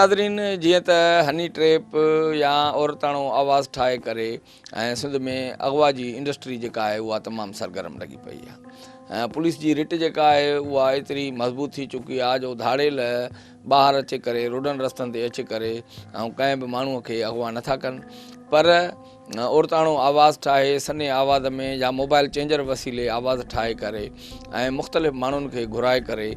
नाज़रीन जीअं त हनी ट्रैप या औरताणो आवाज़ ठाहे करे ऐं सिंध में अगवा जी इंडस्ट्री जेका आहे उहा तमामु सरगर्म लॻी पई आहे। पुलिस जी रिट जेका आहे उहा एतिरी मज़बूत थी चुकी आहे जो धाड़ेल ॿाहिरि अची करे रोडनि रस्तनि ते अची करे ऐं कंहिं बि माण्हूअ खे अगवा नथा कनि, पर औरताणो आवाज़ ठाहे सन्हे आवाज़ में या मोबाइल चेंजर वसीले आवाज़ ठाहे करे ऐं मुख़्तलिफ़ माण्हुनि खे घुराए करे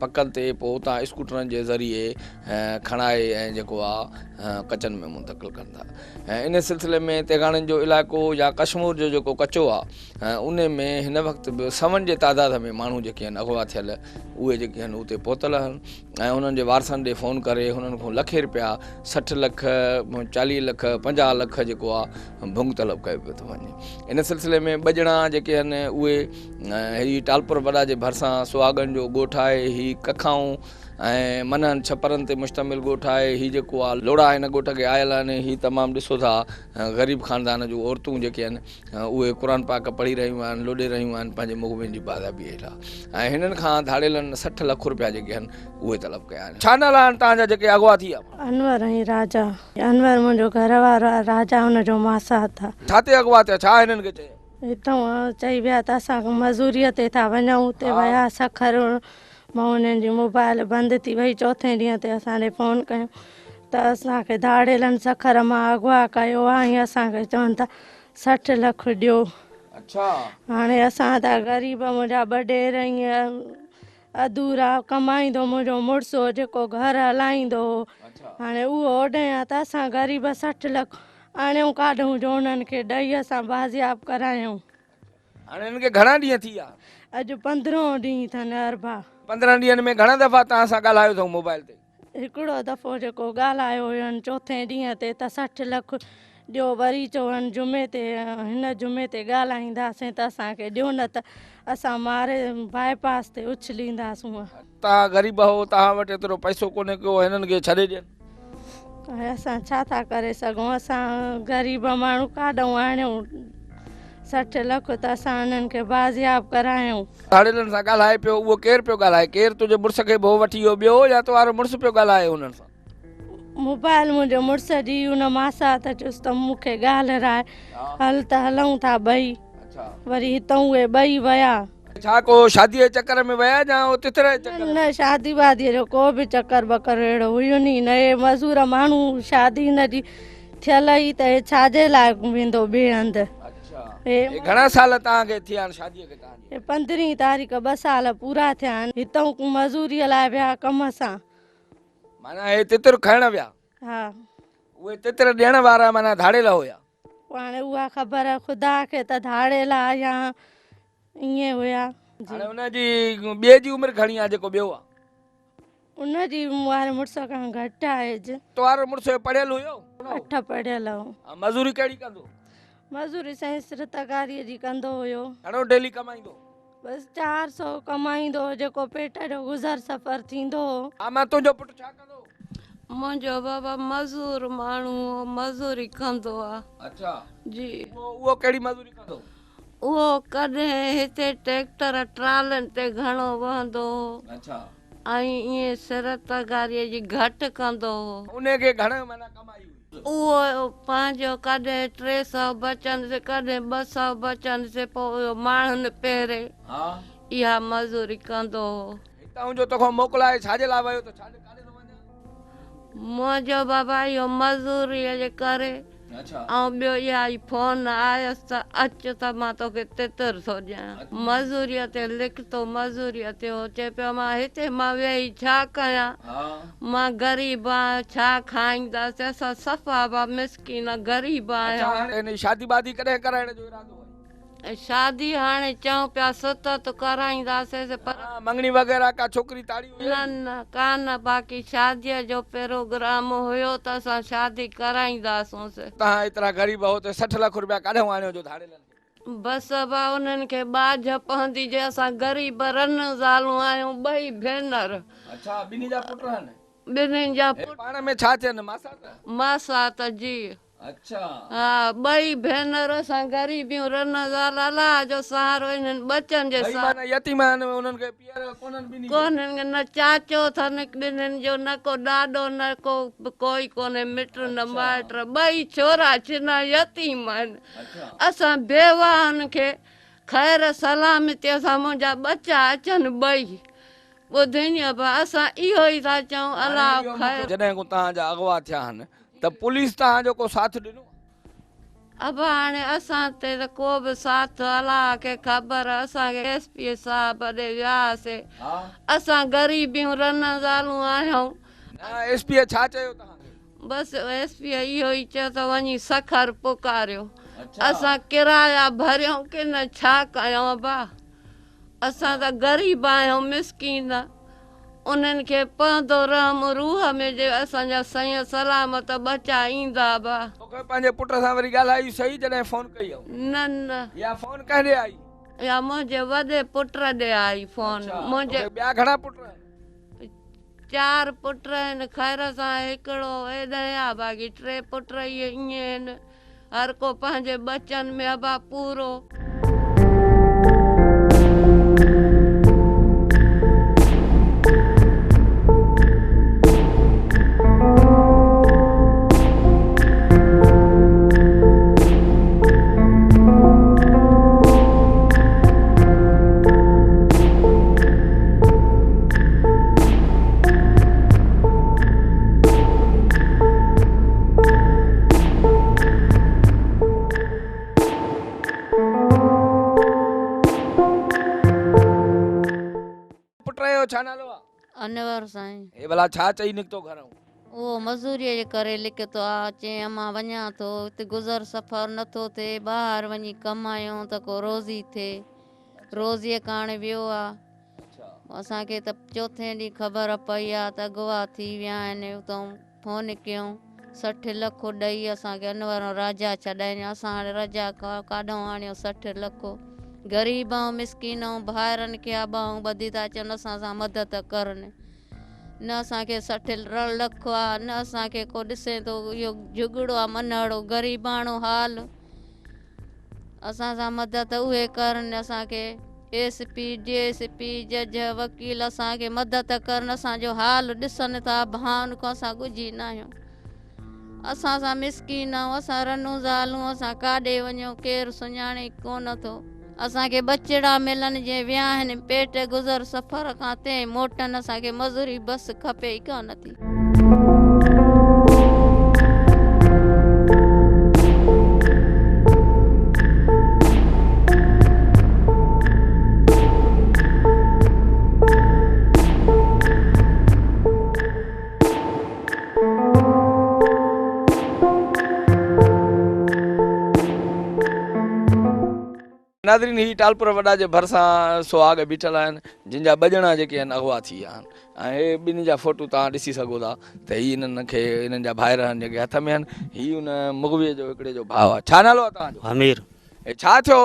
पकनि ते पोइ उतां स्कूटरनि जे ज़रिए खणाए ऐं जेको आहे कचनि में मुंतक़िल कनि था। ऐं इन सिलसिले में तेगाणनि जो इलाइक़ो या कश्मीर जो जेको कचो आहे उन में हिन वक़्तु बि सवनि जे तादाद में माण्हू जेके आहिनि अगवा थियल उहे जेके आहिनि उते पहुतल आहिनि ऐं उन्हनि जे वारसनि ॾे फ़ोन करे हुननि खां लखे रुपया 60 लख 40 लख 50 लख जेको आहे भुंग तलब कयो पियो थो वञे। इन सिलसिले में ॿ ॼणा जेके आहिनि उहे हीअ टालपुर वॾा जे भरिसां सुहागनि जो ॻोठु आहे, हीअ कखाऊं ऐं मननि छपरनि ते मुश्तमिल ॻोठु आहे, हीअ जेको आहे लोड़ा हिन ॻोठ खे आयल आहिनि। हीअ तमामु ॾिसो था ग़रीब ख़ानदान जूं औरतूं जेके आहिनि उहे क़ुर पाक पढ़ी रहियूं आहिनि, लोॾे रहियूं आहिनि पंहिंजे मुगबिन जी बाज़ाबी हेठां, ऐं हिननि खां धाड़ेलनि 60 लख रुपया जेके आहिनि उहे तलब कया आहिनि। छा नाला आहिनि तव्हांजा जेके अगवा थी विया? अनवर ऐं राजा। अनवर मुंहिंजो घर वारो आहे, राजा हुनजो मासा था। छा ते अगवा थिया, छा हिननि खे चयो? हितां चई विया त असां मज़ूरीअ ते था वञूं, उते विया सखर मां उन्हनि जी मोबाइल बंदि थी वई। चौथे ॾींहं ते असांखे फ़ोन कयूं त असांखे धाड़ेलनि सखर मां अगवा कयो आहे ऐं असांखे चवनि था 60 लख ॾियो। अच्छा, हाणे असां त ग़रीब, मुंहिंजा ॿ ॾेर ईअं अधूरा कमाईंदो मुंहिंजो मुड़ुसु जेको घर हलाईंदो, हाणे उहो ओॾे आहे त असां ग़रीब 60 लख आणियूं काढूं जो उन्हनि खे ॾेई असां बाज़ियाब करायूं। हाणे हिननि खे घणा ॾींहं थी विया? अॼु 15 ॾींहं अथनि अरबा। 15 ॾींहंनि में घणा दफ़ा तव्हां सां ॻाल्हायो अथऊं मोबाइल ते? हिकिड़ो दफ़ो जेको ॻाल्हायो हुयनि चौथे ॾींहं ते त 60 लख ॾियो, वरी चवनि जुमे ते हिन जुमे ते ॻाल्हाईंदासीं त असांखे ॾियो न त असां मारे बाईपास ते उछलींदासूं। तव्हां ग़रीब हो, तव्हां वटि एतिरो पैसो कोन्हे को हिननि खे छॾे ॾियनि? ऐं असां छा था करे सघूं, असां ग़रीब माण्हू काॾूं आणियूं 60 लख त असां हिननि खे बाज़ियाब करायूं। धाड़ेलनि सां ॻाल्हाए पियो, उहो केरु पियो ॻाल्हाए? केरु तुंहिंजे मुड़ुस खे भो वठी वियो ॿियो या तुम्हारो मुड़ुसु पियो ॻाल्हाए हुननि सां? मोबाइल मुंहिंजो मुड़ुस जी हुन मासा त चयुसि त मूंखे ॻाल्हाए हल त हलूं था ॿई। वरी हितां उहे ॿई विया। छा को शादीअ जे चकर में विया या तिथर जे चकर में? न शादी वादीअ जो को बि चकर बकर अहिड़ो हुयो नी, न हे मज़ूर माण्हू शादी हिन जी थियल ई त हे छाजे लाइ वेंदो ॿिए हंधि। हे घणा साल तव्हांखे थिया आहिनि शादीअ खे? तव्हांखे 15 तारीख़ 2 साल पूरा थिया आहिनि। हितां मज़ूरीअ लाइ विया कम सां, माना हे तितर खाइण विया? हा। उहे तितर ॾियण वारा माना धाड़ेल हुया? हाणे उहा ख़बर ख़ुदा खे त धाड़ेल या ईअं हुया। हाणे हुनजी ॿिए जी उमिरि घणी आहे जेको ॿियो आहे? उनजी वारे मुड़ुस खां घटि आहे एज। तुम्हारो मुड़ुस पढ़ियल हुयो? 8 पढ़ियल हो। मज़ूरी कहिड़ी कंदो? मज़ूरी साईं सिरतगारीअ जी कंदो हुयो। घणो डेली कमाईंदो? बस 400 कमाईंदो, जेको पेट जो गुज़र सफ़र थींदो। मां तुंहिंजो पुटु छा कंदो? मुंहिंजो बाबा मज़ूर माण्हू मज़ूरी कंदो आहे। अच्छा जी। उहो कहिड़ी मज़ूरी कंदो? उहो कॾहिं हिते ट्रैक्टर ट्रालनि ते घणो वहंदो ऐं ईअं सिरतगारीअ जी घटि कंदो। उनखे घणे माना कमाई? उहो पंहिंजो कॾहिं 300 बचनि, कॾहिं 200 बचनि, पोइ माण्हुनि पहिरें इहा मज़ूरी कंदो। हितां जो तोखां मोकिलाए छाजे लाइ वियो त छाजे काॾे थो वञे? मुंहिंजो बाबा इहो मज़ूरीअ जे करे ऐं ॿियो इहा फोन आयसि त अचु त मां तोखे तितर थो ॾियां। मज़ूरीअ ते लिखतो मज़ूरीअ ते हो चए पियो मां हिते मां वेही छा कयां, मां ग़रीब आहियां, छा खाईंदासीं, असां सफ़ा मिसकीन ग़रीब आहियूं। शादी वादी कॾहिं कराइण जो इरादो? शादी हाणे चऊं पिया सुतत कराईंदासीं, पर मंगनी वग़ैरह का छोकिरी ताड़ी? न न कान, बाक़ी शादीअ जो प्रोग्राम हुयो त असां शादी कराईंदासीं। तव्हां एतिरा ग़रीब हो त 60 लख रुपया काॾे आणियो जो धाड़ेलनि? बसि बा उन्हनि खे बाझ पवंदी जे असां ग़रीब रन ज़ालूं आहियूं, 2 भेनर। अच्छा, ॿिन्ही जा पुट आहिनि? ॿिन्हिनि जा पाण में छा थियनि? मासा त जी। अच्छा हा ॿई भेनर असां ग़रीबियूं रन अलाह जो सहारो इन्हनि बचनि जे भई सहारे माना यतीम आहिनि उन्हनि खे पीअर कोन्हनि ॿिन्ही खे? कोन्हनि न चाचो अथनि ॿिन्हिनि जो न को ॾाॾो न को कोई कोन्हे मिट न माइट ॿई छोरा छिना यतीम आहिनि अच्छा असां बेवाहनि खे ख़ैर सलामती असां मुंहिंजा बच्चा अचनि ॿई ॿुधनि भाउ असां इहो ई था चऊं अलाह ख़ैर जॾहिं को तव्हांजा अगवा थिया आहिनि त पुलिस तव्हांजो को साथ ॾिनो? अब हाणे असां ते त को बि साथ अलाह खे ख़बर असांखे एसपी साहब ॾे वियासीं हा असां ग़रीबियूं रन ज़ालूं आहियूं न एसपीअ छा चयो तव्हांखे? बसि एसपी इहो ई चयो त वञी सखर पुकारियो अच्छा असां किराया भरियूं की न छा कयूं भाउ असां त ग़रीब आहियूं मिसकीन उन्हनि खे पवंदो रहम रूह में जे असांजा सही सलामत बचा ईंदा भाउ तोखे पंहिंजे पुट सां वरी ॻाल्हाई सही जॾहिं फोन कई हो न न या फोन कंहिं आई? या मुंहिंजे वॾे पुट ॾे आई फोन मुंहिंजे तोखे ॿिया घणा पुट आहिनि? 4 पुट आहिनि ख़ैर सां हिकिड़ो हेॾे आहे बाक़ी 3 पुट इहे ईअं आहिनि हर को पंहिंजे बचनि में अबा पूरो पुट जो छा नालो आहे? अनवर साईं हे भला छा चई निकितो घरों? उहो मज़ूरीअ जे करे लिखतो आहे चई मां वञा थो हिते गुज़र सफ़र नथो थिए ॿाहिरि वञी कमायूं त को रोज़ी थिए रोज़ीअ कारण वियो आहे असांखे त चोथे ॾींहुं ख़बर पई आहे त अगवा थी विया आहिनि उतां फ़ोन कयूं 60 लख ॾेई असांखे अनवर राजा छॾाइनि असां हाणे राजा काॾूं आणियो 60 लख ग़रीब ऐं मिसकीन ऐं भाइरनि खे आॿाऊं ॿधी था अचनि असां सां मदद करनि न असांखे 60 लख आहे न असांखे को ॾिसे थो इहो झुगड़ो आहे मनड़ो ग़रीबाणो हाल असां सां मदद उहे करनि असांखे एसपी डीएसपी जज वकील असांखे मदद करनि असांजो हाल ॾिसनि था भाउनि खां असां ॻुझी न आहियूं असां सां मिसकीन आहियूं असां रनूं ज़ालूं असां काॾे वञूं केरु सुञाणे कोन थो असांखे बचिड़ा मिलनि जे विया आहिनि पेट गुज़र सफ़र खां ते मोटनि असांखे मज़ूरी बस खपे ई कोन थी नाज़रीन ही टालपुर वॾा जे भरिसां सुहाग बीठल आहिनि जिन जा ॿ ॼणा जेके आहिनि अगवा थी विया आहिनि ऐं हे ॿिन्ही जा फोटू तव्हां ॾिसी सघो था त ही इन्हनि खे इन्हनि जा भाइर आहिनि जेके हथ में आहिनि ही उन मुगवीअ जो हिकिड़े जो भाउ आहे छा नालो आहे तव्हांजो? हमीर हे छा थियो?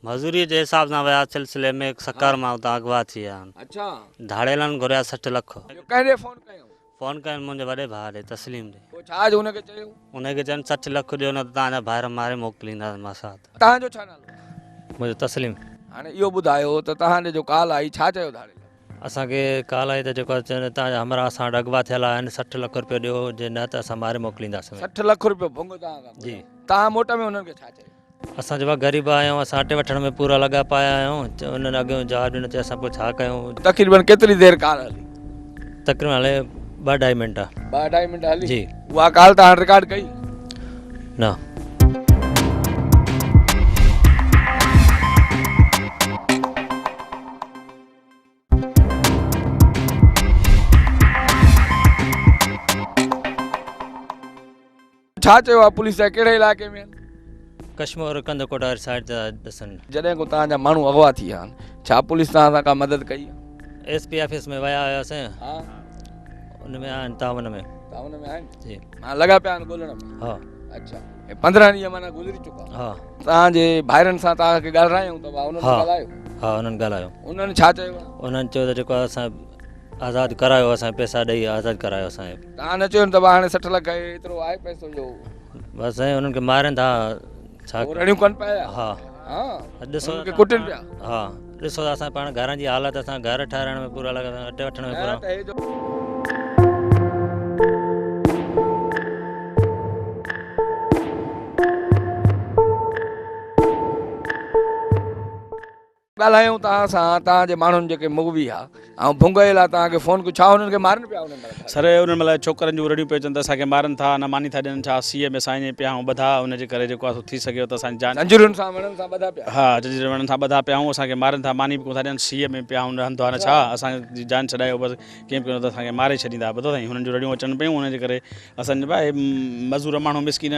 मज़ूरीअ जे हिसाब सां विया सिलसिले में सकार मां उतां अगवा थी विया आहिनि अच्छा धाड़ेलनि घुरिया 60 लख कंहिं फोन कयो? फ़ोन कयनि मुंहिंजे वॾे भाउ ॾे तस्लीम ॾे पोइ छा जो हुनखे चयो? उनखे चयनि 60 लख ॾियो न त तव्हांजा भाइर मारे मोकिलींदासीं मां साथ तव्हांजो छा नालो? मुंहिंजो तस्लीम हाणे इहो ॿुधायो त तव्हांजे जो काल आई छा चयो धाड़े? असांखे काल आई त जेको आहे चवनि तव्हांजा हमरा असां वटि अगवा थियल आहिनि 60 लख रुपया ॾियो जे न त असां मारे मोकिलींदासीं 60 लख रुपयो भुंग तव्हां खां? जी तव्हां मोट में हुननि खे छा चयो? असां जेका ग़रीब आहियूं असां अटे वठण में पूरा लॻा पिया आहियूं उन्हनि अॻियों जवाबु ॾिनो चयो असां पोइ छा कयूं तक़रीबन केतिरी देरि काल हली? तक़रीबन हले 2-2.5 मिंट 2-2.5 मिंट हली? जी उहा काल तव्हां रिकॉर्ड कई? न छा चयो आहे पुलिस जा कहिड़े इलाइक़े में? कश्मीर कंदकोटा साइड जा ॾिसनि जॾहिं को तव्हांजा माण्हू अगवा थी विया आहिनि छा पुलिस तव्हां सां का मदद कई? एसपी ऑफिस में विया हुआसीं हा उन में आहिनि तावन में तव्हां हुन में आहिनि? जी हा लॻा पिया आहिनि ॻोल्हण में? हा अच्छा 15 ॾींहं माना गुज़री चुका? हा तव्हांजे भाइरनि सां तव्हांखे ॻाल्हायूं त उन्हनि हा ॻाल्हायो? हा उन्हनि ॻाल्हायो उन्हनि छा चयो? उन्हनि चयो त जेको आहे असां आज़ादु करायो असां पैसा ॾेई आज़ादु करायो असांखे तव्हां न चयो त हाणे 60 लख एतिरो आहे पैसो जो बसि ऐं उन्हनि खे मारनि था छा वो रड़ियूं कनि पिया हा हाँ ॾिसो उन्हनि खे असां कुटनि पिया हा ॾिसो असां पाण घरनि जी हालत असां घर ठाहिराइण में पूरा लॻा अटे वठण में पूरा त हे जो ॻाल्हायूं तव्हां सां तव्हांजे माण्हुनि जेके मुगवी आहे ऐं भुंगयल आहे तव्हांखे फ़ोन कयो छा हुननि खे मारनि पिया उन्हनि महिल? सर उन महिल छोकरनि जूं रड़ियूं पियूं अचनि त असांखे मारनि था न मानी था ॾियनि छा सीए में साईं पिया ऐं ॿधा हुनजे करे जेको आहे थी सघे त असांजी जान जंजीरुनि सां वणनि सां ॿधा पिया हा जंजीर वणनि सां ॿधा पिया ऐं असांखे मारनि था मानी बि कोन था ॾियनि सीए में पिया ऐं रहंदो आहे न छा असांजी जान छॾायो बसि कीअं पियो त असांखे मारे छॾींदा ॿुधो अथई हुननि जूं रड़ियूं अचनि पियूं हुनजे करे असांजे भाई मज़ूर माण्हू मिसकिन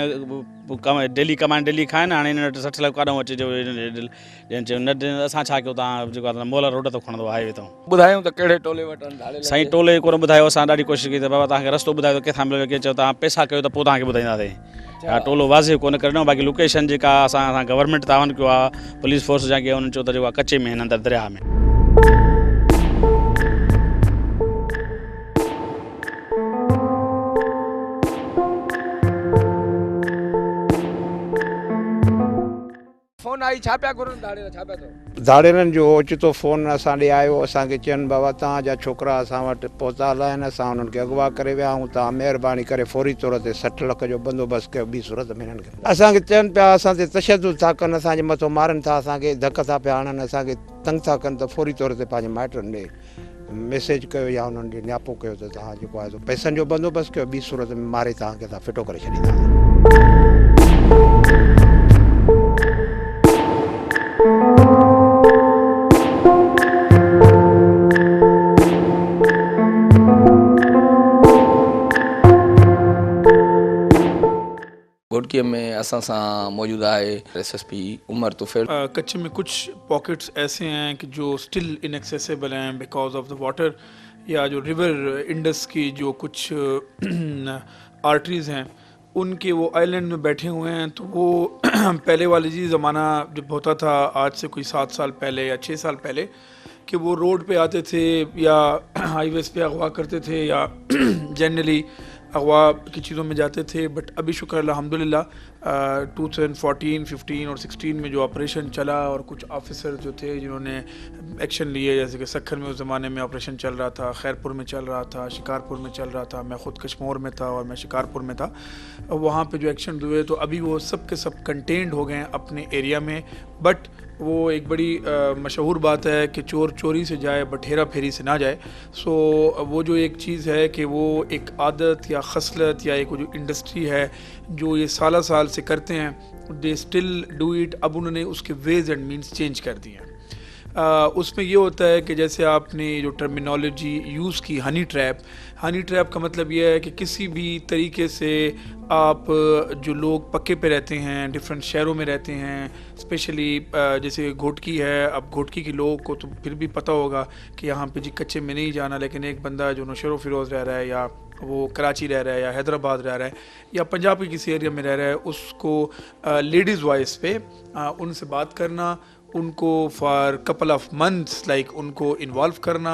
डेली कमाइनि डेली खाइनि हाणे हिन वटि 60 लख काॾों अचे जो न असां छा कयूं तव्हां जेको आहे मोल रोड तो खणंदो हाईवे तां ॿुधायूं त कहिड़े टोले वटि धाड़े साईं टोले कोन ॿुधायो असां ॾाढी कोशिशि कई त बाबा तव्हांखे रस्तो ॿुधायो त किथां मिलियो की चओ तव्हां पैसा कयो त पोइ तव्हांखे ॿुधाईंदासीं हा टोलो वाज़िब कोन करणो बाक़ी लोकेशन जेका असां गवर्नमेंट तावन कयो आहे पुलिस फोर्स जा की उन्हनि चयो त जेको आहे कचे में हिन अंदरि दरिया में फ़ोन आई छा पिया घुरनि धाड़े छा पिया थियो? धाड़ेरनि जो ओचितो फ़ोन असां ॾे आयो असांखे चयनि बाबा तव्हांजा छोकिरा असां वटि पहुताल आहिनि असां उन्हनि खे अगवा करे विया आहियूं तव्हां महिरबानी करे फौरी तौर ते 60 लख जो बंदोबस्तु कयो ॿी सूरत में हिननि खे असांखे चयनि पिया असां ते तशदुद था कनि असांजे मथां मारनि था असांखे धक था पिया हणनि असांखे तंग था कनि त फौरी तौर ते पंहिंजे माइटनि ॾे मैसेज कयो या उन्हनि ॾे न्यापो कयो त तव्हां जेको आहे पैसनि जो बंदोबस्तु कयो ॿी सूरत में मारे तव्हांखे था फिटो करे छॾींदासीं घोटकीअ में असां सां मौजूदु आहे एसएसपी उमर तुफैल। कच्छ में कुछ पॉकेट्स ऐसे हैं कि जो स्टिल इनएक्सेसिबल हैं बिकॉज ऑफ द वाटर या जो रिवर इंडस की जो कुछ आर्टरीज़ हैं उनके वो आइलैंड में बैठे हुए हैं तो वो पहले वाली जी ज़माना जब होता था आज से कोई 7 साल पहले या 6 साल पहले कि वो रोड पे आते थे या हाईवेज़ पे अगवा करते थे या जनरली अगवा की चीज़ों में जाते थे बट अभी शुक्र अल्हम्दुलिल्लाह 2014, 15 और 16 में जो ऑपरेशन चला और कुछ ऑफिसर जो थे जिन्होंने एक्शन लिए जैसे कि सखर में उस ज़माने में ऑपरेशन चल रहा था खैरपुर में चल रहा था शिकारपुर में चल रहा था मैं ख़ुद कश्मोर में था और मैं शिकारपुर में था वहाँ पे जो एक्शन हुए तो अभी वो सब के सब कंटेंड हो गए अपने एरिया में बट वो एक बड़ी मशहूर बात है कि चोर चोरी से जाए बट हेरा फेरी से ना जाए सो वो जो एक चीज़ है कि वो एक आदत या खसलत या एक वो जो इंडस्ट्री है जो ये साल साल से करते हैं दे स्टिल डू इट अब उन्होंने उसके वेज एंड मीन्स चेंज कर दिए हैं उसमें ये होता है कि जैसे आपने जो टर्मिनोलॉजी यूज़ की हनी ट्रैप का मतलब ये है कि किसी भी तरीके से आप जो लोग पक्के पे रहते हैं डिफरेंट शहरों में रहते हैं स्पेशली जैसे घोटकी है अब घोटकी के लोगों को तो फिर भी पता होगा कि यहाँ पे जी कच्चे में नहीं जाना लेकिन एक बंदा जो नौशेरो फिरोज़ रह रहा है या वो कराची रह रहा है या हैदराबाद रह रहा है या पंजाब के किसी एरिया में रह रहा है उसको लेडीज़ वॉइस पे उनसे बात करना उनको for couple of months like उनको इन्वॉल्व करना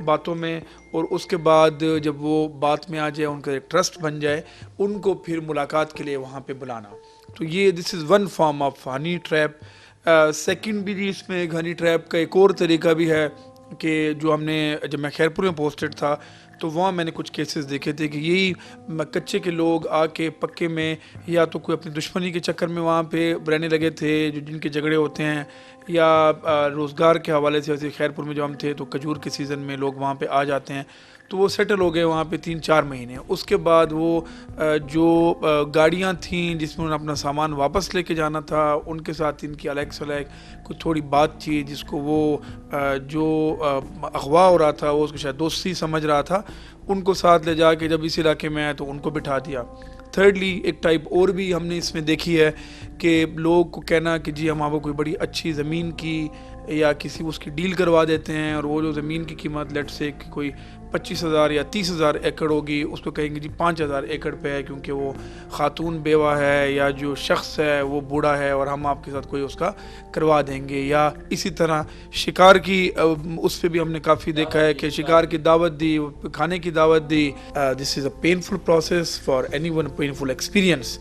बातों में और उसके बाद जब वो बात में आ जाए उनका एक ट्रस्ट बन जाए उनको फिर मुलाकात के लिए वहाँ पे बुलाना तो ये this is one form of honey trap second भी इसमें एक हनी ट्रैप का एक और तरीका भी है कि जो हमने जब मैं खैरपुर में पोस्टेड था तो वहाँ मैंने कुछ केसेस देखे थे कि यही कच्चे के लोग आके पक्के में या तो कोई अपनी दुश्मनी के चक्कर में वहाँ पे रहने लगे थे जो जिनके झगड़े होते हैं या रोज़गार के हवाले से जैसे खैरपुर में जो हम थे तो खजूर के सीज़न में लोग वहाँ पे आ जाते हैं तो वो सेटल हो गए वहाँ पे 3-4 महीने उसके बाद वो जो गाड़ियाँ थीं जिसमें उन्होंने अपना सामान वापस लेके जाना था उनके साथ इनकी अलग सलग कुछ थोड़ी बात थी जिसको वो जो अगवा हो रहा था वो उसको शायद दोस्ती समझ रहा था उनको साथ ले जाके जब इस इलाके में आए तो उनको बिठा दिया थर्डली एक टाइप और भी हमने इसमें देखी है कि लोग को कहना कि जी हम आपको कोई बड़ी अच्छी ज़मीन की या किसी उसकी डील करवा देते हैं और वो जो ज़मीन की कीमत लेट से कोई 25,000 या 30,000 एकड़ होगी, उसको कहेंगे जी 5,000 एकड़ पे है, क्योंकि वो खातून बेवा है या जो शख्स है वो बूढ़ा है और हम आपके साथ कोई उसका करवा देंगे। या इसी तरह शिकार की उस पर भी हमने काफ़ी देखा है कि शिकार की दावत दी, खाने की दावत दी। This is a painful process for anyone, painful experience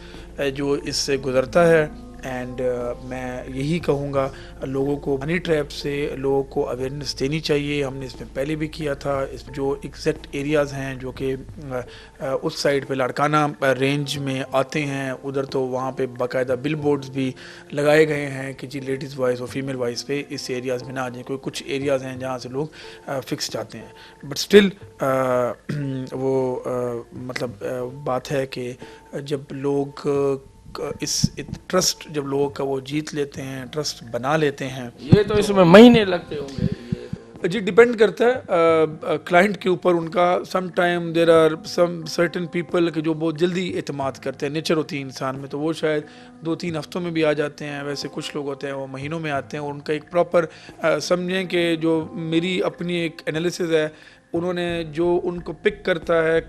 जो इससे गुजरता है। एंड मैं यही कहूँगा लोगों को हनी ट्रैप से लोगों को अवेयरनेस देनी चाहिए। हमने इसमें पहले भी किया था। इस जो एग्जैक्ट एरियाज़ हैं जो कि उस साइड पे लाड़काना रेंज में आते हैं, उधर तो वहाँ पे बाकायदा बिल बोर्ड्स भी लगाए गए हैं कि जी लेडीज़ वॉइस और फीमेल वॉइस पे इस एरियाज़ में ना आ जाए। कोई कुछ एरियाज़ हैं जहाँ से लोग फिक्स जाते हैं, बट स्टिल वो मतलब बात है कि जब लोग इस ट्रस्ट जब लोगों का वो जीत लेते हैं, ट्रस्ट बना लेते हैं, ये तो इसमें महीने लगते होंगे। जी डिपेंड करता है क्लाइंट के ऊपर उनका। Some time there are some certain people के जो बहुत जल्दी एतमाद करते हैं, नेचर होती है इंसान में, तो वो शायद 2-3 हफ्तों में भी आ जाते हैं। वैसे कुछ लोग होते हैं वो महीनों में आते हैं। और उनका एक प्रॉपर समझें कि जो मेरी अपनी एक एनालिसिस है, उन्होंने जो उनको पिक करता है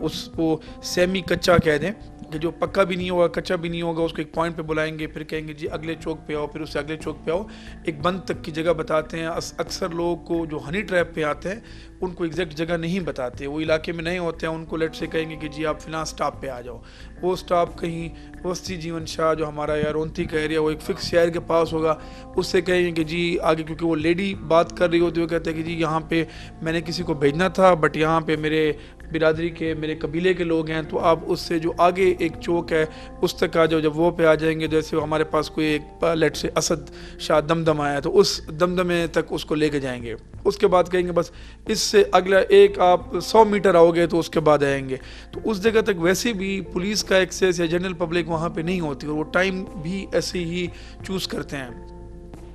उसको सेमी कच्चा कह दें कि जो पक्का भी नहीं होगा कच्चा भी नहीं होगा, उसको एक पॉइंट पे बुलाएंगे, फिर कहेंगे जी अगले चौक पे आओ, फिर उससे अगले चौक पे आओ, एक बंद तक की जगह बताते हैं। अक्सर लोगों को जो हनी ट्रैप पे आते हैं उनको एग्जैक्ट जगह नहीं बताते, वो इलाके में नहीं होते हैं। उनको लेट से कहेंगे कि जी आप फिलहाल स्टॉप पे आ जाओ। वो स्टॉप कहीं वस्ती जीवन शाह जो हमारा या रोंती का एरिया, वो एक फिक्स शहर के पास होगा, उससे कहेंगे कि जी आगे, क्योंकि वो लेडी बात कर रही होती है, वो कहते हैं कि जी यहाँ पे मैंने किसी को भेजना था, बट यहाँ पे मेरे बिरादरी के, मेरे कबीले के लोग हैं, तो आप उससे जो आगे एक चौक है उस तक आ जाओ। जब वो पे आ जाएंगे, जैसे हमारे पास कोई एक लेट से असद शाह दमदम आया, तो उस दमदमे तक उसको लेके जाएंगे। उसके बाद कहेंगे बस इससे अगला एक आप 100 मीटर आओगे तो उसके बाद आएंगे। तो उस जगह तक वैसे भी पुलिस का एक्सेस या जनरल पब्लिक वहाँ पे नहीं होती, और वो टाइम भी ऐसे ही चूज़ करते हैं।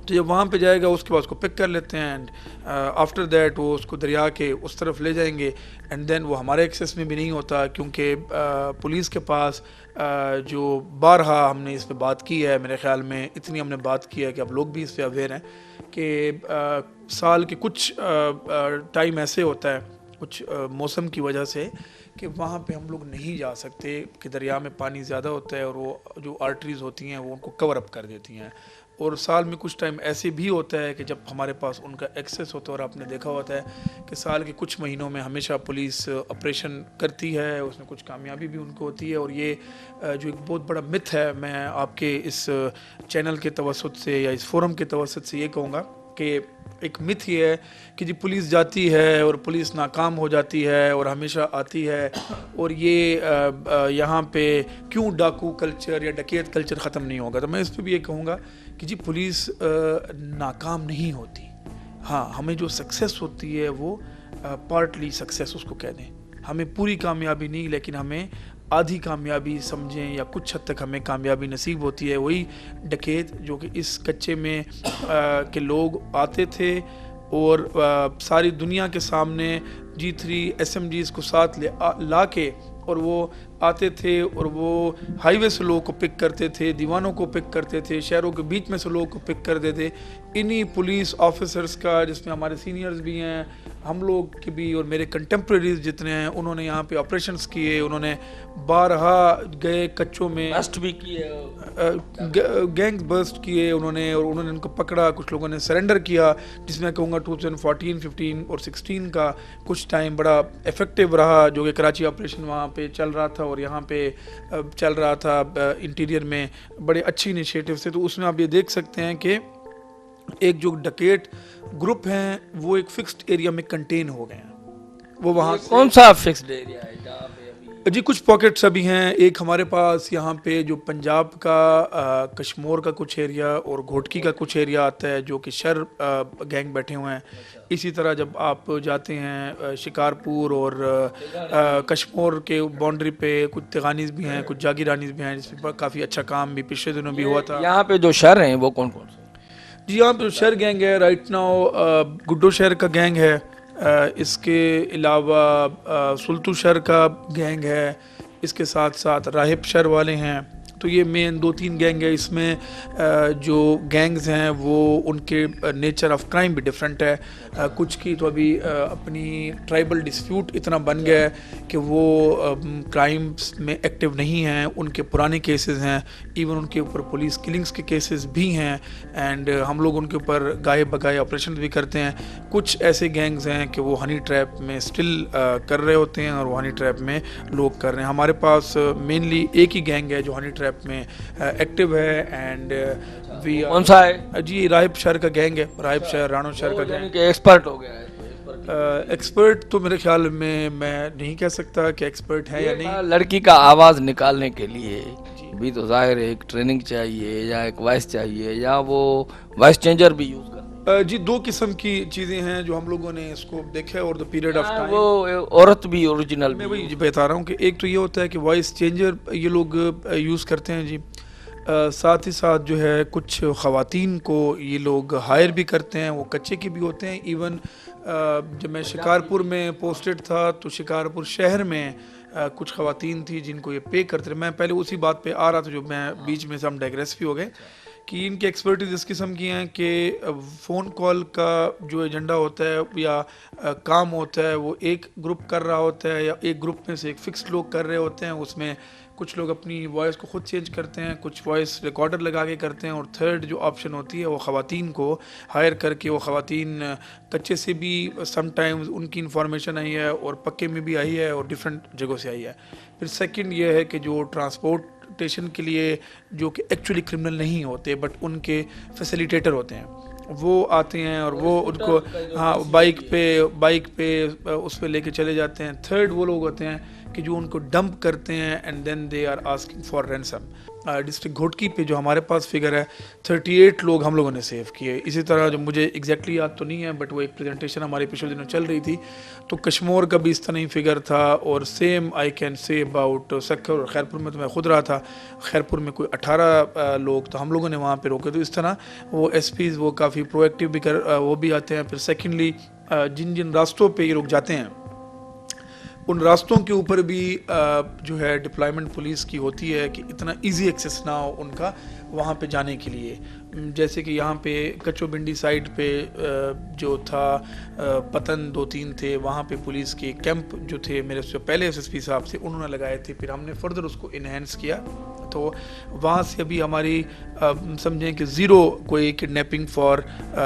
तो जब वहाँ पे जाएगा उसके बाद उसको पिक कर लेते हैं, एंड आफ्टर दैट वो उसको दरिया के उस तरफ ले जाएंगे। एंड देन वो हमारे एक्सेस में भी नहीं होता, क्योंकि पुलिस के पास जो बारहा हमने इस पे बात की है, मेरे ख्याल में इतनी हमने बात की है कि अब लोग भी इस पे अवेयर हैं कि साल के कुछ टाइम ऐसे होता है, कुछ मौसम की वजह से, कि वहाँ पे हम लोग नहीं जा सकते कि दरिया में पानी ज़्यादा होता है और वो जो आर्टरीज़ होती हैं वो उनको कवर अप कर देती हैं। और साल में कुछ टाइम ऐसे भी होता है कि जब हमारे पास उनका एक्सेस होता है। और आपने देखा होता है कि साल के कुछ महीनों में हमेशा पुलिस ऑपरेशन करती है, उसमें कुछ कामयाबी भी उनको होती है। और ये जो एक बहुत बड़ा मिथ है, मैं आपके इस चैनल के तवसत से या इस फोरम के तवसत से ये कहूँगा कि एक मिथ ये है कि जी पुलिस जाती है और पुलिस नाकाम हो जाती है और हमेशा आती है, और ये यहाँ पे क्यों डाकू कल्चर या डकैत कल्चर ख़त्म नहीं होगा। तो मैं इस पर भी ये कहूँगा कि जी पुलिस नाकाम नहीं होती। हाँ, हमें जो सक्सेस होती है वो पार्टली सक्सेस उसको कह दें, हमें पूरी कामयाबी नहीं, लेकिन हमें आधी कामयाबी समझें या कुछ हद तक हमें कामयाबी नसीब होती है। वही डकैत जो कि इस कच्चे में के लोग आते थे और सारी दुनिया के सामने G3 SMGs को साथ ला के, और वो आते थे और वो हाईवे से लोगों को पिक करते थे, दीवानों को पिक करते थे, शहरों के बीच में से लोगों को पिक करते थे। इन्हीं पुलिस ऑफिसर्स का, जिसमें हमारे सीनियर्स भी हैं, हम लोग के भी, और मेरे कंटेम्प्रेरीज जितने हैं, उन्होंने यहाँ पे ऑपरेशंस किए, उन्होंने बारहा गए कच्चों में बस्ट भी किए, गैंग बस्ट किए उन्होंने, और उन्होंने उनको पकड़ा। कुछ लोगों ने सरेंडर किया, जिसमें कहूँगा 2014, 15 और 16 का कुछ टाइम बड़ा इफेक्टिव रहा, जो कि कराची ऑपरेशन वहाँ पे चल रहा था और यहाँ पे चल रहा था इंटीरियर में, बड़े अच्छे इनिशिएटिव से। तो उसमें आप ये देख सकते हैं कि एक जो डकैत ग्रुप हैं वो एक फिक्स्ड एरिया में कंटेन हो गए हैं। वो वहाँ कौन सा फिक्स्ड एरिया है जहाँ पे अभी? जी कुछ पॉकेट्स अभी हैं। एक हमारे पास यहाँ पे जो पंजाब का कश्मीर का कुछ एरिया और घोटकी का कुछ एरिया आता है, जो कि शर गैंग बैठे हुए हैं। इसी तरह जब आप जाते हैं शिकारपुर और कश्मीर के बाउंड्री पे कुछ तिगानीज भी हैं, कुछ जागीरानीज भी हैं, जिसमें काफ़ी अच्छा काम भी पिछले दिनों भी हुआ था। यहाँ पे जो शहर हैं वो कौन कौन से? जी यहाँ पे शहर गैंग है राइट नाउ, गुड्डो शहर का गैंग है, इसके अलावा सुल्तू शहर का गैंग है, इसके साथ साथ राहिब शहर वाले हैं, तो ये मेन 2-3 गैंग है। इसमें जो गैंग्स हैं वो उनके नेचर ऑफ क्राइम भी डिफरेंट है। कुछ की तो अभी अपनी ट्राइबल डिस्प्यूट इतना बन गया है कि वो क्राइम्स में एक्टिव नहीं हैं, उनके पुराने केसेस हैं, इवन उनके ऊपर पुलिस किलिंग्स के केसेस भी हैं, एंड हम लोग उनके ऊपर गाये बगाए ऑपरेशन भी करते हैं। कुछ ऐसे गैंग्स हैं कि वो हनी ट्रैप में स्टिल कर रहे होते हैं और वो हनी ट्रैप में लोग कर रहे हैं। हमारे पास मेनली एक ही गैंग है जो हनी ट्रैप में एक्टिव है, एंड वी कौन सा है? जी राहिब शहर का गैंग है, राहिब शहर रानो शहर का गैंग। एक्सपर्ट हो गया है। एक्सपर्ट तो मेरे ख्याल में मैं नहीं कह सकता कि एक्सपर्ट है या नहीं। लड़की का आवाज़ निकालने के लिए भी तो जाहिर है एक ट्रेनिंग चाहिए, या एक वॉइस चाहिए, या वो वॉइस चेंजर भी यूज़ करते हैं। जी 2 किस्म की चीज़ें हैं जो हम लोगों ने इसको देखा है और द पीरियड ऑफ टाइम। वो औरत भी ओरिजिनल मैं वही बता रहा हूँ कि एक तो ये होता है कि वॉइस चेंजर ये लोग यूज़ करते हैं जी। साथ ही साथ जो है कुछ ख़वातीन को ये लोग हायर भी करते हैं, वो कच्चे के भी होते हैं। इवन जब मैं शिकारपुर में पोस्टेड था तो शिकारपुर शहर में कुछ ख़वातीन थी जिनको ये पे करते थे। मैं पहले उसी बात पे आ रहा था जो मैं बीच में से हम डाइग्रेस भी हो गए कि इनकी एक्सपर्टीज इस किस्म की हैं कि फ़ोन कॉल का जो एजेंडा होता है या काम होता है वो एक ग्रुप कर रहा होता है, या एक ग्रुप में से एक फ़िक्स लोग कर रहे होते हैं। उसमें कुछ लोग अपनी वॉइस को ख़ुद चेंज करते हैं, कुछ वॉइस रिकॉर्डर लगा के करते हैं, और थर्ड जो ऑप्शन होती है वो ख़वातीन को हायर करके, वो ख़वातीन कच्चे से भी समटाइम्स उनकी इंफॉर्मेशन आई है और पक्के में भी आई है और डिफरेंट जगहों से आई है। फिर सेकंड ये है कि जो ट्रांसपोर्टेशन के लिए जो कि एक्चुअली क्रिमिनल नहीं होते बट उनके फैसिलिटेटर होते हैं, वो आते हैं और वो उनको बाइक पे उस पर लेके चले जाते हैं। थर्ड वो लोग होते हैं कि जो उनको डंप करते हैं and then they are asking for ransom. District Ghotki पे जो हमारे पास फिगर है 38 लोग हम लोगों ने सेव किए। इसी तरह जो मुझे एग्जैक्टली याद तो नहीं है बट वो एक प्रेजेंटेशन हमारे पिछले दिनों चल रही थी तो कश्मीर का भी इस तरह ही फिगर था। और same I can say about Sukkur और खैरपुर में तो मैं खुद रहा था, खैरपुर में कोई 18 लोग तो हम लोगों ने वहाँ पे रोके। तो इस तरह वो एसपीज़ वो काफ़ी प्रोएक्टिव भी वो भी आते हैं। फिर सेकेंडली जिन जिन रास्तों पर ये लोग जाते हैं उन रास्तों के ऊपर भी जो है डिप्लॉयमेंट पुलिस की होती है कि इतना इजी एक्सेस ना हो उनका वहाँ पे जाने के लिए। जैसे कि यहाँ पे कच्चो बिंडी साइड पे जो था पतन 2-3 थे, वहाँ पे पुलिस के कैंप जो थे मेरे से पहले एसएसपी साहब से उन्होंने लगाए थे, फिर हमने फर्दर उसको इन्हेंस किया। तो वहाँ से अभी हमारी समझें कि ज़ीरो कोई kidnapping for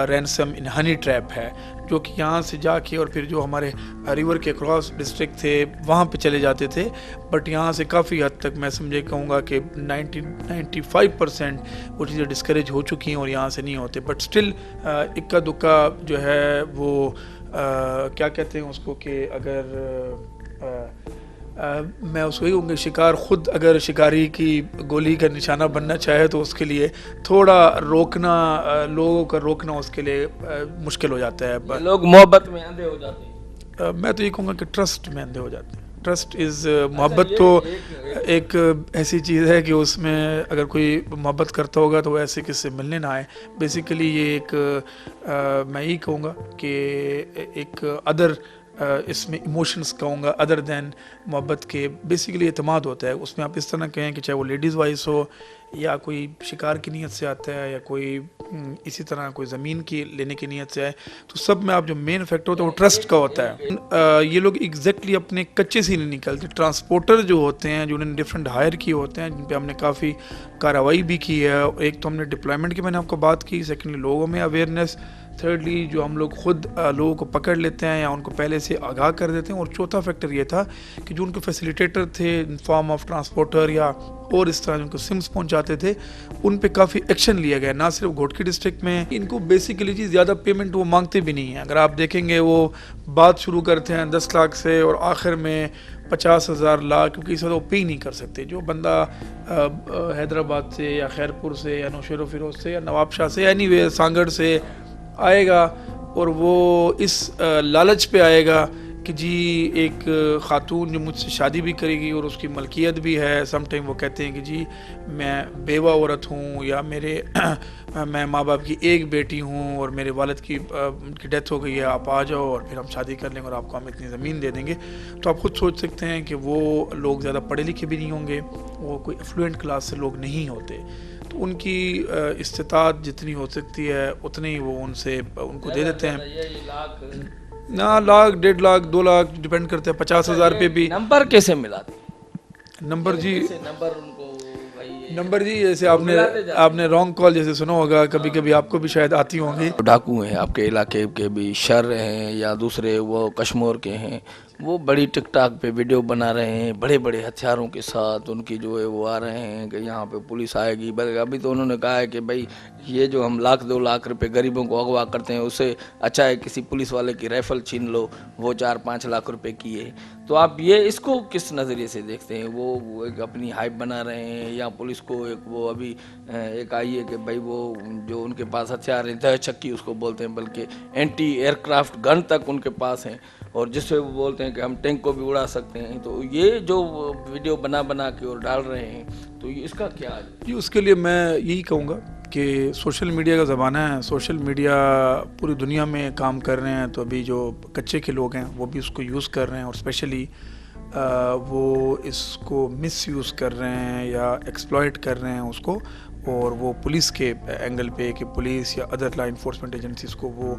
ransom in honey trap है, जो कि यहाँ से जाके और फिर जो हमारे रिवर के क्रॉस डिस्ट्रिक्ट थे वहाँ पे चले जाते थे। बट यहाँ से काफ़ी हद तक मैं समझे कहूँगा कि 95% वो चीज़ें डिस्करेज हो चुकी हैं और यहाँ से नहीं होते। बट स्टिल इक्का दुक्का जो है वो क्या कहते हैं उसको कि अगर मैं उसको ही कहूँगा शिकार खुद अगर शिकारी की गोली का निशाना बनना चाहे तो उसके लिए थोड़ा रोकना, लोगों का रोकना उसके लिए मुश्किल हो जाता है। लोग मोहब्बत में अंधे हो जाते हैं। मैं तो ये कहूँगा कि ट्रस्ट में अंधे हो जाते हैं। ट्रस्ट इज़ मोहब्बत तो एक ऐसी चीज़ है कि उसमें अगर कोई मोहब्बत करता होगा तो वो ऐसे किससे मिलने ना आए। बेसिकली ये एक मैं यही कहूँगा कि एक अदर इसमें इमोशंस कहूँगा अदर दैन मोहब्बत के बेसिकली एतमाद होता है। उसमें आप इस तरह कहें कि चाहे वो लेडीज़ वाइज हो या कोई शिकार की नीयत से आता है या कोई इसी तरह कोई ज़मीन की लेने की नीयत से आए, तो सब में आप जो मेन फैक्टर होता है वो ट्रस्ट का होता है। ये लोग एग्जैक्टली अपने कच्चे से नहीं निकलते। ट्रांसपोर्टर जो होते हैं जो उन्होंने डिफरेंट हायर किए होते हैं जिन पे हमने काफ़ी कार्रवाई भी की है। एक तो हमने डिप्लॉयमेंट की मैंने आपको बात की, सेकेंडली लोगों में अवेयरनेस, थर्डली जो हम लोग खुद लोगों को पकड़ लेते हैं या उनको पहले से आगाह कर देते हैं, और चौथा फैक्टर ये था कि जो उनके फैसिलिटेटर थे इन फॉर्म ऑफ ट्रांसपोर्टर या और इस तरह जिनको सिम्स पहुंचाते थे उन पे काफ़ी एक्शन लिया गया। ना सिर्फ घोटकी डिस्ट्रिक्ट में, इनको बेसिकली जी ज़्यादा पेमेंट वो मांगते भी नहीं हैं। अगर आप देखेंगे वो बात शुरू करते हैं 10 लाख से और आखिर में 50,000 लाख, क्योंकि इस वजह वो पे नहीं कर सकते। जो बंदा हैदराबाद से या खैरपुर से या नौशेर फिरोज से या नवाबशाह से एनीवे सांगड़ से आएगा और वो इस लालच पे आएगा कि जी एक ख़ातून जो मुझसे शादी भी करेगी और उसकी मलकियत भी है, सम टाइम वो कहते हैं कि जी मैं बेवा औरत हूँ या मेरे मैं माँ बाप की एक बेटी हूँ और मेरे वालिद की उनकी डेथ हो गई है, आप आ जाओ और फिर हम शादी कर लेंगे और आपको हम इतनी ज़मीन दे देंगे। तो आप खुद सोच सकते हैं कि वो लोग ज़्यादा पढ़े लिखे भी नहीं होंगे, वो कोई एफ्लुएंट क्लास से लोग नहीं होते, तो उनकी इस्तिताअत जितनी हो सकती है उतनी ही वो उनको दे देते हैं। ना लाख 1.5 लाख 2 लाख डिपेंड करते हैं, 50,000 रुपये भी। नंबर कैसे मिला? नंबर जी नंबर उनको भाई नंबर जी जैसे आपने रॉन्ग कॉल जैसे सुना होगा, कभी कभी आपको भी शायद आती होंगी। डाकू हैं आपके इलाके के भी, शर हैं या दूसरे वो कश्मीर के हैं, वो बड़ी टिकटॉक पे वीडियो बना रहे हैं बड़े बड़े हथियारों के साथ, उनकी जो है वो आ रहे हैं कि यहाँ पे पुलिस आएगी। बल्कि अभी तो उन्होंने कहा है कि भाई ये जो हम 1-2 लाख रुपए गरीबों को अगवा करते हैं उससे अच्छा है किसी पुलिस वाले की राइफल छीन लो, वो 4-5 लाख रुपए की है। तो आप ये इसको किस नज़रिए से देखते हैं? वो एक अपनी हाइप बना रहे हैं या पुलिस को एक वो अभी एक आई है कि भाई वो जो उनके पास हथियार हैं, दहशक्की उसको बोलते हैं, बल्कि एंटी एयरक्राफ्ट गन तक उनके पास हैं और जिससे वो बोलते हैं कि हम टैंक को भी उड़ा सकते हैं। तो ये जो वीडियो बना के और डाल रहे हैं, तो इसका क्या है? जी उसके लिए मैं यही कहूँगा कि सोशल मीडिया का ज़माना है, सोशल मीडिया पूरी दुनिया में काम कर रहे हैं, तो अभी जो कच्चे के लोग हैं वो भी उसको यूज़ कर रहे हैं और स्पेशली वो इसको मिसयूज़ कर रहे हैं या एक्सप्लॉइट कर रहे हैं उसको, और वो पुलिस के एंगल पे कि पुलिस या अदर लॉ इन्फोर्समेंट एजेंसीज को वो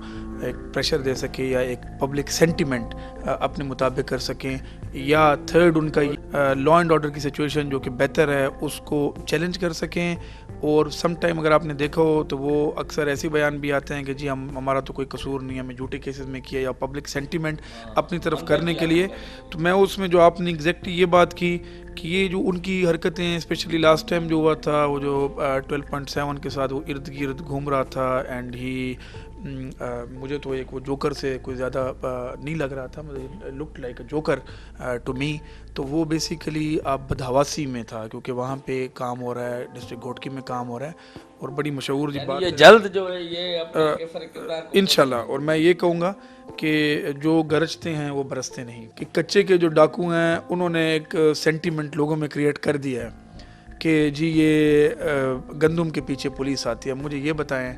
एक प्रेशर दे सके या एक पब्लिक सेंटिमेंट अपने मुताबिक कर सकें, या थर्ड उनका लॉ एंड ऑर्डर की सिचुएशन जो कि बेहतर है उसको चैलेंज कर सकें। और सम टाइम अगर आपने देखा हो तो वो अक्सर ऐसे बयान भी आते हैं कि जी हमारा तो कोई कसूर नहीं है, हमें झूठे केसेस में किया, या पब्लिक सेंटिमेंट अपनी तरफ करने के लिए। तो मैं उसमें जो आपने एग्जैक्टली ये बात की कि ये जो उनकी हरकतें, स्पेशली लास्ट टाइम जो हुआ था वो जो 12.7 के साथ वो इर्द गिर्द घूम रहा था एंड ही मुझे तो एक वो जोकर से कोई ज़्यादा नहीं लग रहा था, मुझे look like a joker to me. तो वो बेसिकली आप बदहवासी में था क्योंकि वहाँ पे काम हो रहा है, डिस्ट्रिक्ट घोटकी में काम हो रहा है और बड़ी मशहूर जी बात ये जल्द जो है ये अपने इंशाल्लाह। और मैं ये कहूँगा कि जो गरजते हैं वो बरसते नहीं, कि कच्चे के जो डाकू हैं उन्होंने एक सेंटीमेंट लोगों में क्रिएट कर दिया है कि जी ये गंदम के पीछे पुलिस आती है। मुझे ये बताएं,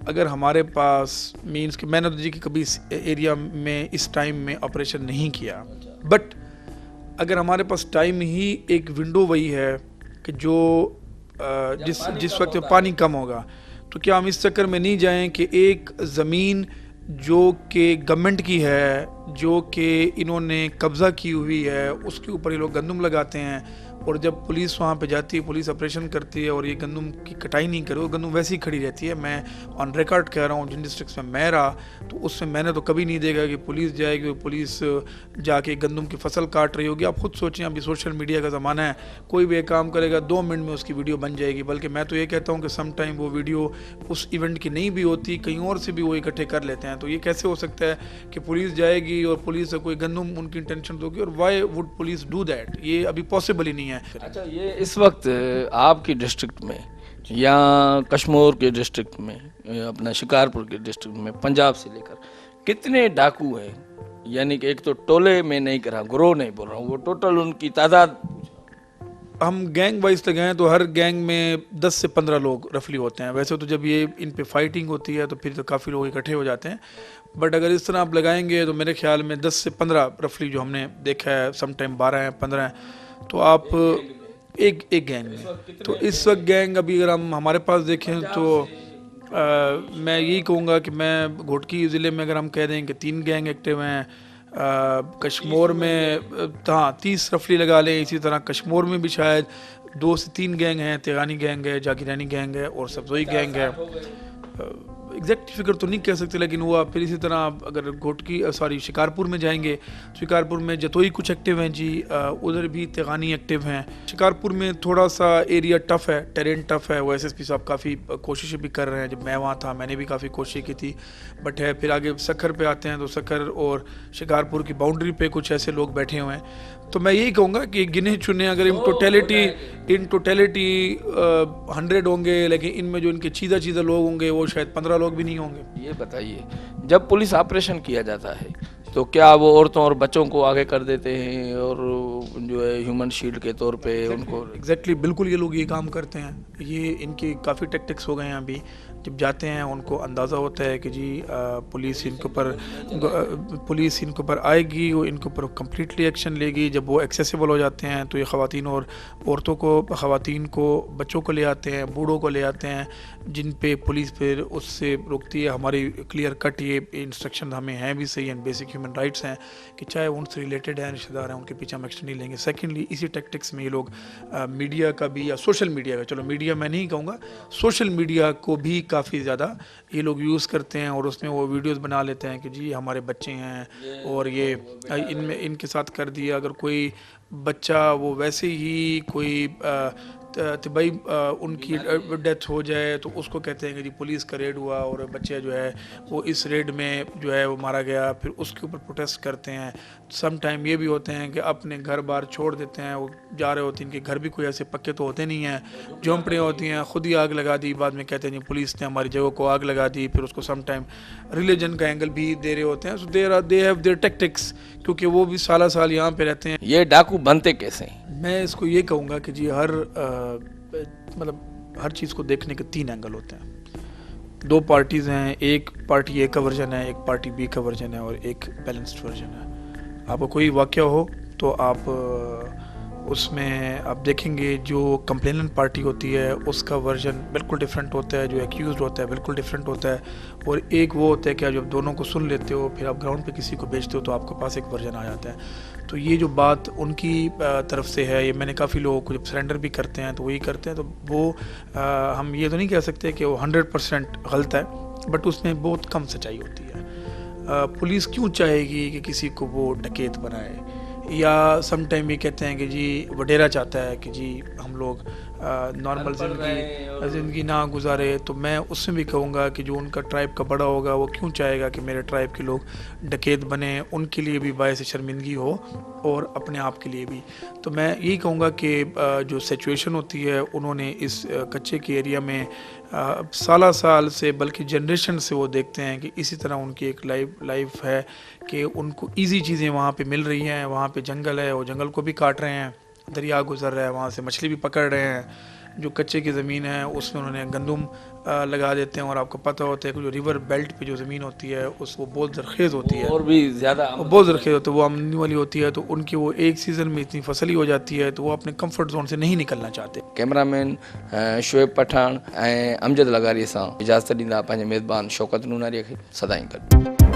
अगर हमारे पास मीन्स कि मैंने तो जी कि कभी इस एरिया में इस टाइम में ऑपरेशन नहीं किया, बट अगर हमारे पास टाइम ही एक विंडो वही है कि जो जिस वक्त पानी कम होगा, तो क्या हम इस चक्कर में नहीं जाएं कि एक ज़मीन जो कि गवर्नमेंट की है, जो कि इन्होंने कब्ज़ा की हुई है, उसके ऊपर ये लोग गंदम लगाते हैं और जब पुलिस वहाँ पे जाती है, पुलिस ऑपरेशन करती है और ये गंदम की कटाई नहीं करे, वो गंदम वैसे ही खड़ी रहती है। मैं ऑन रिकॉर्ड कह रहा हूँ, जिन डिस्ट्रिक्ट्स में मैं रहा तो उसमें मैंने तो कभी नहीं देखा कि पुलिस जाएगी, पुलिस जाके गंदम की फसल काट रही होगी। आप खुद सोचें, अभी सोशल मीडिया का ज़माना है, कोई भी एक काम करेगा 2 मिनट में उसकी वीडियो बन जाएगी। बल्कि मैं तो ये कहता हूँ कि सम टाइम वो वीडियो उस इवेंट की नहीं भी होती, कहीं और से भी वो इकट्ठे कर लेते हैं। तो ये कैसे हो सकता है कि पुलिस जाएगी और पुलिस से कोई गंदम उनकी इंटेंशन होगी, और why would police do that? ये अभी पॉसिबल ही नहीं है। अच्छा, ये इस वक्त आपकी डिस्ट्रिक्ट में या कश्मीर के डिस्ट्रिक्ट में, अपना शिकारपुर के डिस्ट्रिक्ट में, पंजाब से लेकर कितने डाकू हैं? यानी कि एक तो टोले में नहीं कर रहा, ग्रोह नहीं बोल रहा हूँ, वो टोटल उनकी तादाद हम गैंग वाइज तक हैं तो हर गैंग में 10 से 15 लोग रफली होते हैं। वैसे तो जब ये इन पे फाइटिंग होती है तो फिर तो काफ़ी लोग इकट्ठे हो जाते हैं, बट अगर इस तरह आप लगाएंगे तो मेरे ख्याल में 10 से 15 रफली जो हमने देखा है, सम टाइम 12 हैं, 15 हैं, तो आप एक गैंग में। तो इस वक्त गैंग अभी अगर हम हमारे पास देखें तो मैं यही कहूँगा कि मैं घोटकी ज़िले में अगर हम कह दें कि 3 गैंग एक्टिव हैं, कश्मीर में हाँ 30 रफली लगा लें, इसी तरह कश्मीर में भी शायद 2 से 3 गैंग हैं, तेगानी गैंग है, जाकिरानी गैंग है और सब्जोई गैंग है। एग्जैक्ट फिगर तो नहीं कह सकते, लेकिन वो आप फिर इसी तरह आप अगर घोटकी शिकारपुर में जाएंगे, शिकारपुर में जतोई कुछ एक्टिव हैं जी, उधर भी तेगानी एक्टिव हैं। शिकारपुर में थोड़ा सा एरिया टफ़ है, टेरेन टफ़ है, वो SSP साहब काफ़ी कोशिशें भी कर रहे हैं। जब मैं वहाँ था मैंने भी काफ़ी कोशिश की थी, बट है। फिर आगे सखर पे आते हैं तो सखर और शिकारपुर की बाउंड्री पे कुछ ऐसे लोग बैठे हुए हैं। तो मैं यही कहूँगा कि गिने चुने अगर इन टोटलिटी 100 होंगे, लेकिन इनमें जो इनके चीज़ा लोग होंगे वो शायद 15 लोग भी नहीं होंगे। ये बताइए, जब पुलिस ऑपरेशन किया जाता है तो क्या वो औरतों और बच्चों को आगे कर देते हैं और जो है ह्यूमन शील्ड के तौर पे उनको? एग्जैक्टली बिल्कुल ये लोग ये काम करते हैं, ये इनके काफ़ी टैक्टिक्स हो गए हैं। अभी जब जाते हैं उनको अंदाज़ा होता है कि जी पुलिस इनके ऊपर आएगी, वो इनके ऊपर कम्प्लीटली एक्शन लेगी। जब वो एक्सेसिबल हो जाते हैं तो ये ख़वातीन और औरतों को, ख़वातीन को, बच्चों को ले आते हैं, बूढ़ों को ले आते हैं, जिन पे पुलिस फिर उससे रोकती है। हमारी क्लियर कट ये इंस्ट्रक्शन हमें हैं भी सही, एंड बेसिक ह्यूमन राइट्स हैं कि चाहे उनसे रिलेटेड हैं, रिश्तेदार हैं, उनके पीछे हम एक्शन नहीं लेंगे। सेकेंडली इसी टैक्टिक्स में ये लोग मीडिया का भी, या सोशल मीडिया का, चलो मीडिया मैं नहीं कहूँगा, सोशल मीडिया को भी काफ़ी ज़्यादा ये लोग यूज़ करते हैं और उसमें वो वीडियोस बना लेते हैं कि जी हमारे बच्चे हैं और ये इनमें इनके साथ कर दिया। अगर कोई बच्चा वो वैसे ही कोई तबाही उनकी डेथ हो जाए तो उसको कहते हैं कि जी पुलिस का रेड हुआ और बच्चा जो है वो इस रेड में जो है वो मारा गया, फिर उसके ऊपर प्रोटेस्ट करते हैं। सम टाइम ये भी होते हैं कि अपने घर बार छोड़ देते हैं, वो जा रहे होते हैं, इनके घर भी कोई ऐसे पक्के तो होते नहीं हैं, झोंपड़ियाँ होती हैं, खुद ही आग लगा दी, बाद में कहते हैं जी पुलिस ने हमारी जगह को आग लगा दी, फिर उसको सम टाइम रिलीजन का एंगल भी दे रहे होते हैं। सो दे हैव देयर टैक्टिक्स, क्योंकि वो भी साल यहाँ पे रहते हैं। ये डाकू बनते कैसे हैं? मैं इसको ये कहूँगा कि जी मतलब हर चीज़ को देखने के 3 एंगल होते हैं। 2 पार्टीज़ हैं, एक पार्टी ए का वर्जन है, एक पार्टी बी का वर्जन है और एक बैलेंस्ड वर्जन है। आपको कोई वाक़या हो तो आप उसमें आप देखेंगे जो कंप्लेनेंट पार्टी होती है उसका वर्जन बिल्कुल डिफरेंट होता है, जो एक्यूज़ड होता है बिल्कुल डिफरेंट होता है, और एक वो होता है कि जब दोनों को सुन लेते हो फिर आप ग्राउंड पे किसी को भेजते हो तो आपके पास एक वर्जन आ जाता है। तो ये जो बात उनकी तरफ से है, ये मैंने काफ़ी लोगों को जब सरेंडर भी करते हैं तो वही करते हैं, तो वो हम ये तो नहीं कह सकते कि वो 100% गलत है, बट उसमें बहुत कम सच्चाई होती है। पुलिस क्यों चाहेगी कि किसी को वो डकैत बनाए, या सम टाइम ये कहते हैं कि जी वडेरा चाहता है कि जी हम लोग नॉर्मल ज़िंदगी ना गुजारे। तो मैं उसमें भी कहूँगा कि जो उनका ट्राइब का बड़ा होगा वो क्यों चाहेगा कि मेरे ट्राइब के लोग डकैत बने, उनके लिए भी बायस शर्मिंदगी हो और अपने आप के लिए भी। तो मैं यही कहूँगा कि जो सिचुएशन होती है उन्होंने इस कच्चे के एरिया में साल से बल्कि जनरेशन से वो देखते हैं कि इसी तरह उनकी एक लाइफ है कि उनको इजी चीज़ें वहाँ पे मिल रही हैं। वहाँ पे जंगल है, वो जंगल को भी काट रहे हैं, दरिया गुजर रहा है, वहाँ से मछली भी पकड़ रहे हैं। जो कच्चे की ज़मीन है उसमें उन्होंने गंदम लगा देते हैं, और आपको पता होता है कि जो रिवर बेल्ट पे जो ज़मीन होती है वो बहुत ज़रखेज़ होती है, और भी ज़्यादा बहुत ज़रखेज़ होती है, वो आमदनी वाली होती है। तो उनकी वो एक सीज़न में इतनी फसल ही हो जाती है तो वो अपने कंफर्ट जोन से नहीं निकलना चाहते। कैमरामैन शोएब पठान ऐं अमजद लगारीअ सां इजाज़त ॾींदा पंहिंजे मेज़बान शौकत नूनारीअ खे। सदाईं गॾु।